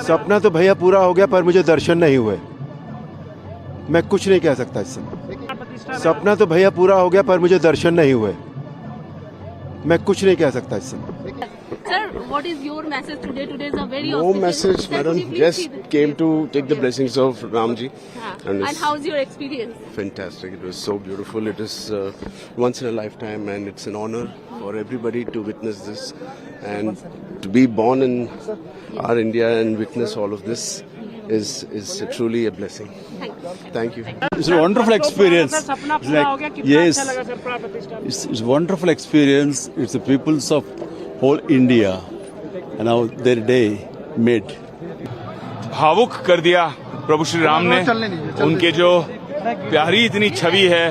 सपना तो भैया पूरा हो गया, पर मुझे दर्शन नहीं हुए। मैं कुछ नहीं कह सकता इससे। सपना तो भैया पूरा हो गया, पर मुझे दर्शन नहीं हुए। मैं कुछ नहीं कह सकता इससे। Sir, what is your message today? Today is a very No auspicious. message, Sir, madam. could you please Just see the- came to take the Okay. blessings of Ramji. And it's how's your experience? fantastic. It was so beautiful. It is once in a lifetime, and it's an honor for everybody to witness this and to be born in our India and witness all of this is truly a blessing. Thank you. It's a wonderful experience. It's like, yes, it's wonderful experience. It's the peoples of whole India and now their day made. भावुक कर दिया प्रभु श्री राम ने। उनके जो प्यारी इतनी छवि है,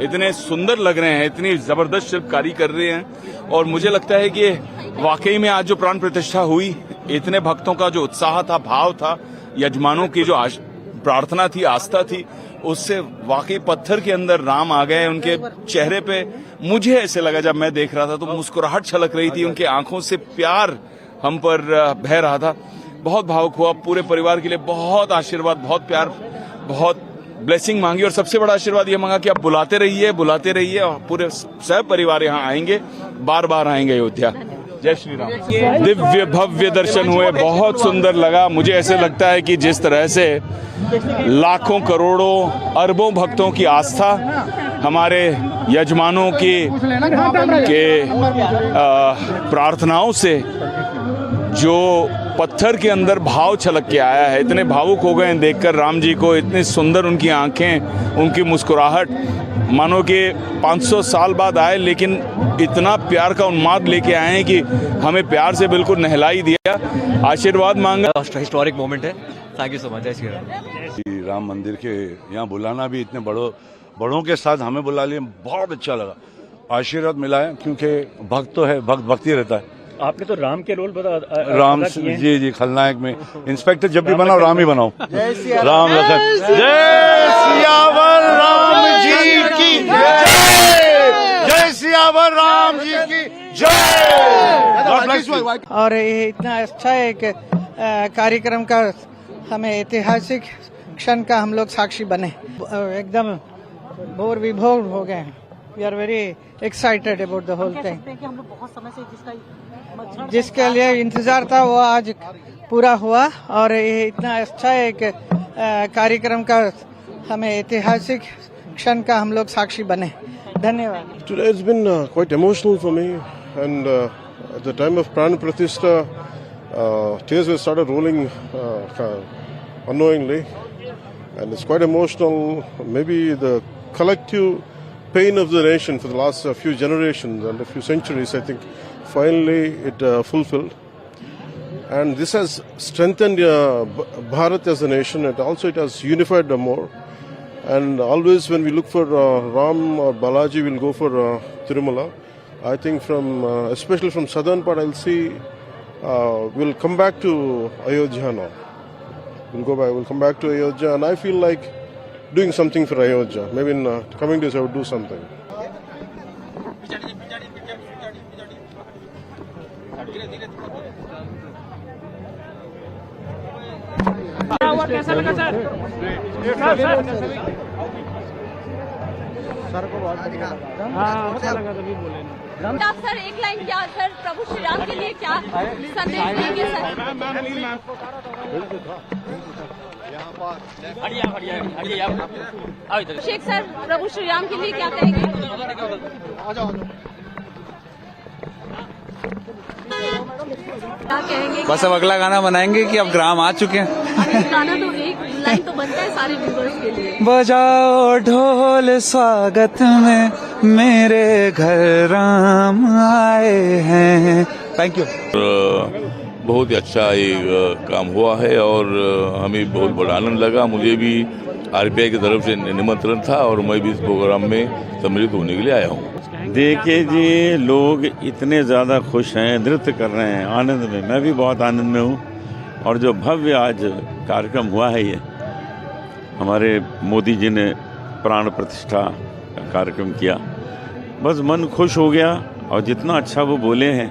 इतने सुंदर लग रहे हैं, इतनी जबरदस्त शिल्पकारी कर रहे हैं। और मुझे लगता है कि वाकई में आज जो प्राण प्रतिष्ठा हुई, इतने भक्तों का जो उत्साह था, भाव था, यजमानों की जो प्रार्थना थी, आस्था थी, उससे वाकई पत्थर के अंदर राम आ गए। उनके चेहरे पे मुझे ऐसे लगा, जब मैं देख रहा था तो मुस्कुराहट छलक रही थी, उनके आंखों से प्यार हम पर बह रहा था। बहुत भावुक हुआ। पूरे परिवार के लिए बहुत आशीर्वाद, बहुत प्यार, बहुत ब्लेसिंग मांगी। और सबसे बड़ा आशीर्वाद ये मांगा कि आप बुलाते रहिए और पूरे सब परिवार यहाँ आएंगे, बार बार आएंगे अयोध्या। जय श्री राम। दिव्य भव्य दर्शन हुए, बहुत सुंदर लगा। मुझे ऐसे लगता है कि जिस तरह से लाखों करोड़ों अरबों भक्तों की आस्था हमारे यजमानों की प्रार्थनाओं से जो पत्थर के अंदर भाव छलक के आया है, इतने भावुक हो गए हैं देखकर राम जी को। इतनी सुंदर उनकी आंखें, उनकी मुस्कुराहट, मानो कि 500 साल बाद आए, लेकिन इतना प्यार का उन्माद लेके आए हैं कि हमें प्यार से बिल्कुल नहला ही दिया। आशीर्वाद मांगा। हिस्टोरिक मोमेंट है। Thank you so much. जय श्री राम। श्री राम मंदिर के यहाँ बुलाना भी, इतने बड़ों के साथ हमें बुला लिया, बहुत अच्छा लगा। आशीर्वाद मिला है, क्योंकि भक्त तो है, भक्त भक्ति रहता है। आपने तो राम के रोल राम जी खलनायक में। इंस्पेक्टर जब भी बनाओ राम ही बनाओ। राम लखन। जय सियावर राम जी की जय। जय सियावर राम जी की जय। और ये इतना अच्छा एक कार्यक्रम का, हमें ऐतिहासिक क्षण का हम लोग साक्षी बने। एकदम भोर विभोर हो गए। We are very excited about the whole thing. हम लोग बहुत समय से जिसके लिए इंतजार था वो आज पूरा हुआ। और ये इतना अच्छा एक कार्यक्रम का, हमें ऐतिहासिक क्षण का हम लोग साक्षी बने। धन्यवाद। Today has been quite emotional for me, and at the time of Pran Pratishtha, tears have started rolling unknowingly, and it's quite emotional. Maybe the collective pain of the nation for the last few generations and a few centuries, I think, finally it fulfilled. And this has strengthened Bharat as a nation, and also it has unified them more. And always when we look for Ram or Balaji, we'll go for Tirumala. I think especially from southern part, I'll see we'll come back to Ayodhya now. We'll come back to Ayodhya, and I feel like doing something for Ayodhya. Maybe in coming days I would do something. कैसा लगा sir? Sir को बहुत अच्छा लगा। हाँ, अच्छा लगा तभी बोले। आप सर एक लाइन क्या सर प्रभु श्री राम के लिए क्या संदेश देंगे सर? शेख सर प्रभु श्री राम के लिए क्या कहेंगे? क्या कहेंगे? बस अब अगला गाना बनाएंगे कि अब ग्राम आ चुके हैं। गाना तो एक लाइन तो बनता है सारे व्यूअर्स के लिए। बजाओ ढोल स्वागत में, मेरे घर राम आए हैं। Thank you. बहुत ही अच्छा ये काम हुआ है और हमें बहुत बड़ा आनंद लगा। मुझे भी आरपीआई की तरफ से निमंत्रण था और मैं भी इस प्रोग्राम में सम्मिलित होने के लिए आया हूँ। देखिए जी, लोग इतने ज़्यादा खुश हैं, नृत्य कर रहे हैं, आनंद में। मैं भी बहुत आनंद में हूँ। और जो भव्य आज कार्यक्रम हुआ है, ये हमारे मोदी जी ने प्राण प्रतिष्ठा का कार्यक्रम किया, बस मन खुश हो गया। और जितना अच्छा वो बोले हैं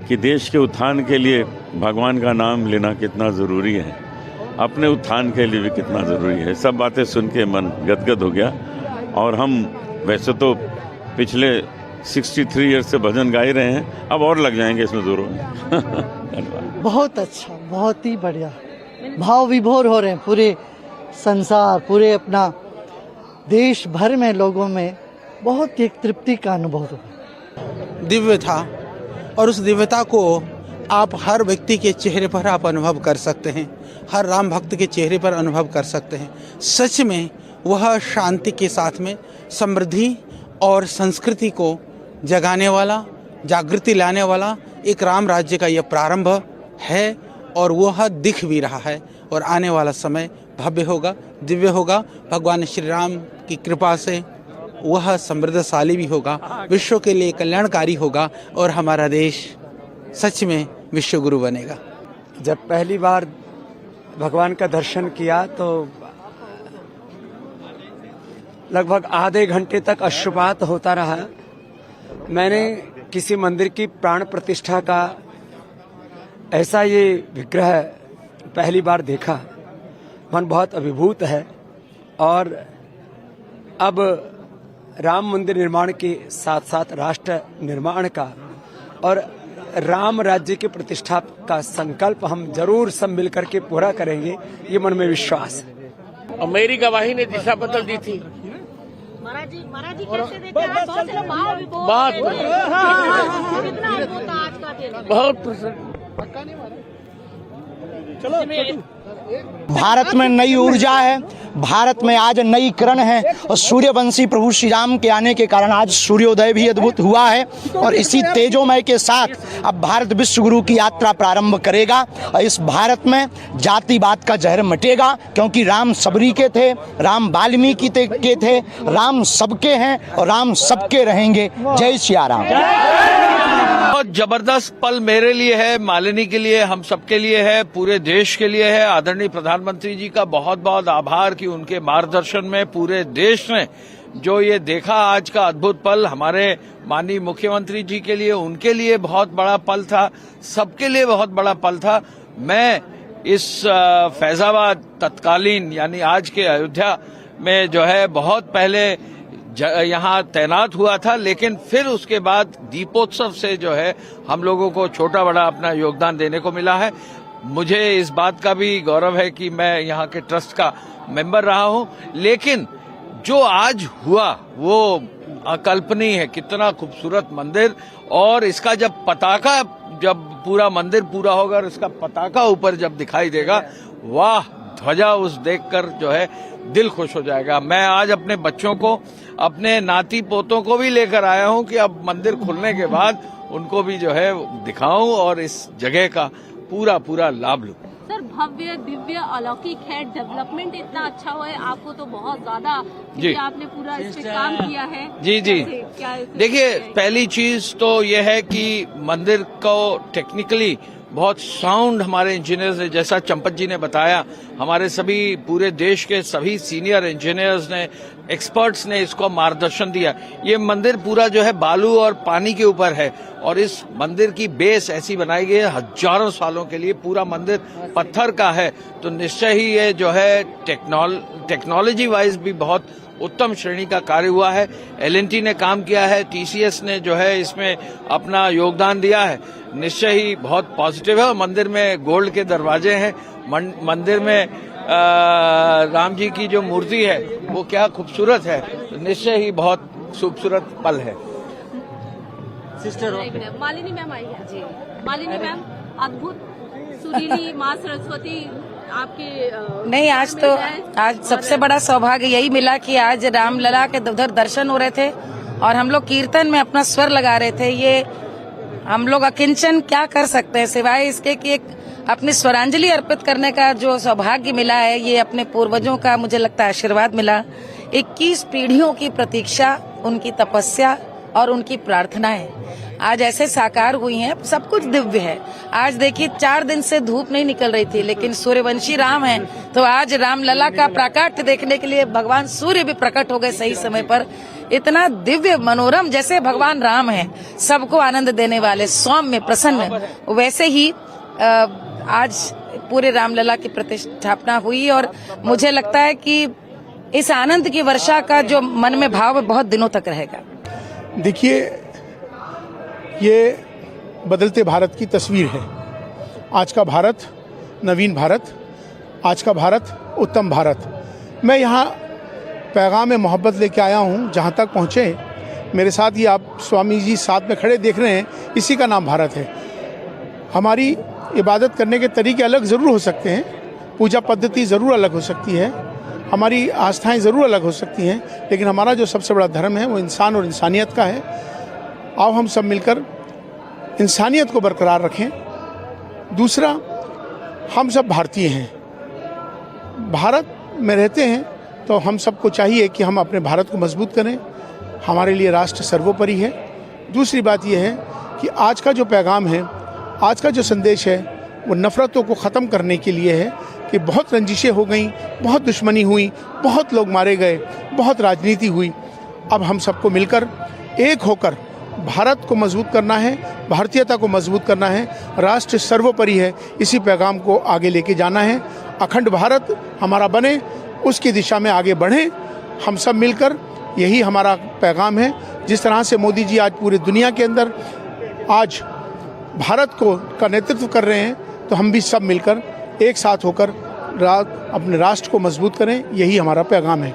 कि देश के उत्थान के लिए भगवान का नाम लेना कितना ज़रूरी है, अपने उत्थान के लिए भी कितना ज़रूरी है। सब बातें सुन के मन गदगद हो गया। और हम वैसे तो पिछले 63 ईयर्स से भजन गा ही रहे हैं, अब और लग जाएंगे इसमें ज़रूर। धन्यवाद। बहुत अच्छा, बहुत ही बढ़िया, भाव विभोर हो रहे हैं पूरे संसार, पूरे अपना देश भर में लोगों में बहुत एक तृप्ति का अनुभव हुआ। दिव्य था और उस दिव्यता को आप हर व्यक्ति के चेहरे पर आप अनुभव कर सकते हैं, हर राम भक्त के चेहरे पर अनुभव कर सकते हैं। सच में वह शांति के साथ में समृद्धि और संस्कृति को जगाने वाला, जागृति लाने वाला एक राम राज्य का यह प्रारंभ है और वह दिख भी रहा है और आने वाला समय भव्य होगा, दिव्य होगा। भगवान श्री राम की कृपा से वह समृद्धशाली भी होगा, विश्व के लिए कल्याणकारी होगा और हमारा देश सच में विश्व गुरु बनेगा। जब पहली बार भगवान का दर्शन किया तो लगभग आधे घंटे तक अश्रुपात होता रहा। मैंने किसी मंदिर की प्राण प्रतिष्ठा का ऐसा ये विग्रह पहली बार देखा। मन बहुत अभिभूत है और अब राम मंदिर निर्माण के साथ साथ राष्ट्र निर्माण का और राम राज्य की प्रतिष्ठा का संकल्प हम जरूर सब मिलकर के पूरा करेंगे, ये मन में विश्वास है। और मेरी गवाही ने दिशा बदल दी थी। महाराज जी कैसे देते हैं? बहुत भारत में नई ऊर्जा है, भारत में आज नई किरण है और सूर्यवंशी प्रभु श्री राम के आने के कारण आज सूर्योदय भी अद्भुत हुआ है। और इसी तेजोमय के साथ अब भारत विश्व गुरु की यात्रा प्रारंभ करेगा और इस भारत में जातिवाद का जहर मिटेगा, क्योंकि राम सबरी के थे, राम वाल्मीकि के थे, राम सबके हैं और राम सबके रहेंगे। जय सिया राम। बहुत जबरदस्त पल मेरे लिए है, मालिनी के लिए, हम सबके लिए है, पूरे देश के लिए है। आदरणीय प्रधानमंत्री जी का बहुत बहुत आभार कि उनके मार्गदर्शन में पूरे देश ने जो ये देखा आज का अद्भुत पल, हमारे माननीय मुख्यमंत्री जी के लिए, उनके लिए बहुत बड़ा पल था, सबके लिए बहुत बड़ा पल था। मैं इस फैजाबाद तत्कालीन यानी आज के अयोध्या में जो है बहुत पहले यहाँ तैनात हुआ था, लेकिन फिर उसके बाद दीपोत्सव से जो है हम लोगों को छोटा बड़ा अपना योगदान देने को मिला है। मुझे इस बात का भी गौरव है कि मैं यहाँ के ट्रस्ट का मेंबर रहा हूँ, लेकिन जो आज हुआ वो अकल्पनीय है। कितना खूबसूरत मंदिर, और इसका जब पताका, जब पूरा मंदिर पूरा होगा और इसका पताका ऊपर जब दिखाई देगा, वाह, ध्वजा उस देखकर जो है दिल खुश हो जाएगा। मैं आज अपने बच्चों को, अपने नाती पोतों को भी लेकर आया हूं कि अब मंदिर खुलने के बाद उनको भी जो है दिखाऊं और इस जगह का पूरा पूरा लाभ लूं। सर, भव्य दिव्य अलौकिक है, डेवलपमेंट इतना अच्छा हुआ है, आपको तो बहुत ज्यादा, क्योंकि आपने पूरा इस पे काम किया है। जी जी, देखिए, पहली चीज तो यह है कि मंदिर को टेक्निकली बहुत साउंड हमारे इंजीनियर्स ने, जैसा चंपत जी ने बताया, हमारे सभी पूरे देश के सभी सीनियर इंजीनियर्स ने, एक्सपर्ट्स ने इसको मार्गदर्शन दिया। ये मंदिर पूरा जो है बालू और पानी के ऊपर है और इस मंदिर की बेस ऐसी बनाई गई है हजारों सालों के लिए। पूरा मंदिर पत्थर का है, तो निश्चय ही ये जो है टेक्नोलॉजी वाइज भी बहुत उत्तम श्रेणी का कार्य हुआ है। L&T ने काम किया है, TCS ने जो है इसमें अपना योगदान दिया है। निश्चय ही बहुत पॉजिटिव है। मंदिर में गोल्ड के दरवाजे हैं, मंदिर में राम जी की जो मूर्ति है वो क्या खूबसूरत है, निश्चय ही बहुत खूबसूरत पल है। सिस्टर मालिनी मैम आई है जी। मालिनी मैम, अद्भुत सुरीली माँ सरस्वती आपके नहीं, आज सबसे बड़ा सौभाग्य यही मिला कि आज रामलला के उधर दर्शन हो रहे थे और हम लोग कीर्तन में अपना स्वर लगा रहे थे। ये हम लोग अकिंचन क्या कर सकते हैं सिवाय इसके कि एक अपनी स्वरांजलि अर्पित करने का जो सौभाग्य मिला है, ये अपने पूर्वजों का मुझे लगता है आशीर्वाद मिला। 21 पीढ़ियों की प्रतीक्षा, उनकी तपस्या और उनकी प्रार्थनाएं आज ऐसे साकार हुई हैं। सब कुछ दिव्य है। आज देखिए 4 दिन से धूप नहीं निकल रही थी, लेकिन सूर्यवंशी राम हैं तो आज रामलला का प्राकट्य देखने के लिए भगवान सूर्य भी प्रकट हो गए सही समय पर। इतना दिव्य मनोरम, जैसे भगवान राम हैं सबको आनंद देने वाले, सौम्य प्रसन्न, वैसे ही आज पूरे रामलला की प्रतिष्ठापना हुई। और मुझे लगता है कि इस आनंद की वर्षा का जो मन में भाव है बहुत दिनों तक रहेगा। देखिए, ये बदलते भारत की तस्वीर है। आज का भारत नवीन भारत, आज का भारत उत्तम भारत। मैं यहाँ पैगाम में मोहब्बत लेके आया हूँ। जहाँ तक पहुँचे मेरे साथ ये आप स्वामी जी साथ में खड़े देख रहे हैं, इसी का नाम भारत है। हमारी इबादत करने के तरीके अलग ज़रूर हो सकते हैं, पूजा पद्धति ज़रूर अलग हो सकती है, हमारी आस्थाएं ज़रूर अलग हो सकती हैं, लेकिन हमारा जो सबसे बड़ा धर्म है वो इंसान और इंसानियत का है। आओ हम सब मिलकर इंसानियत को बरकरार रखें। दूसरा, हम सब भारतीय हैं, भारत में रहते हैं, तो हम सबको चाहिए कि हम अपने भारत को मजबूत करें। हमारे लिए राष्ट्र सर्वोपरि है। दूसरी बात यह है कि आज का जो पैगाम है, आज का जो संदेश है, वो नफ़रतों को ख़त्म करने के लिए है कि बहुत रंजिशें हो गई, बहुत दुश्मनी हुई, बहुत लोग मारे गए, बहुत राजनीति हुई। अब हम सबको मिलकर एक होकर भारत को मजबूत करना है, भारतीयता को मजबूत करना है। राष्ट्र सर्वोपरि है, इसी पैगाम को आगे लेके जाना है। अखंड भारत हमारा बने, उसकी दिशा में आगे बढ़ें हम सब मिलकर, यही हमारा पैगाम है। जिस तरह से मोदी जी आज पूरी दुनिया के अंदर आज भारत का नेतृत्व कर रहे हैं, तो हम भी सब मिलकर एक साथ होकर अपने राष्ट्र को मजबूत करें, यही हमारा पैगाम है।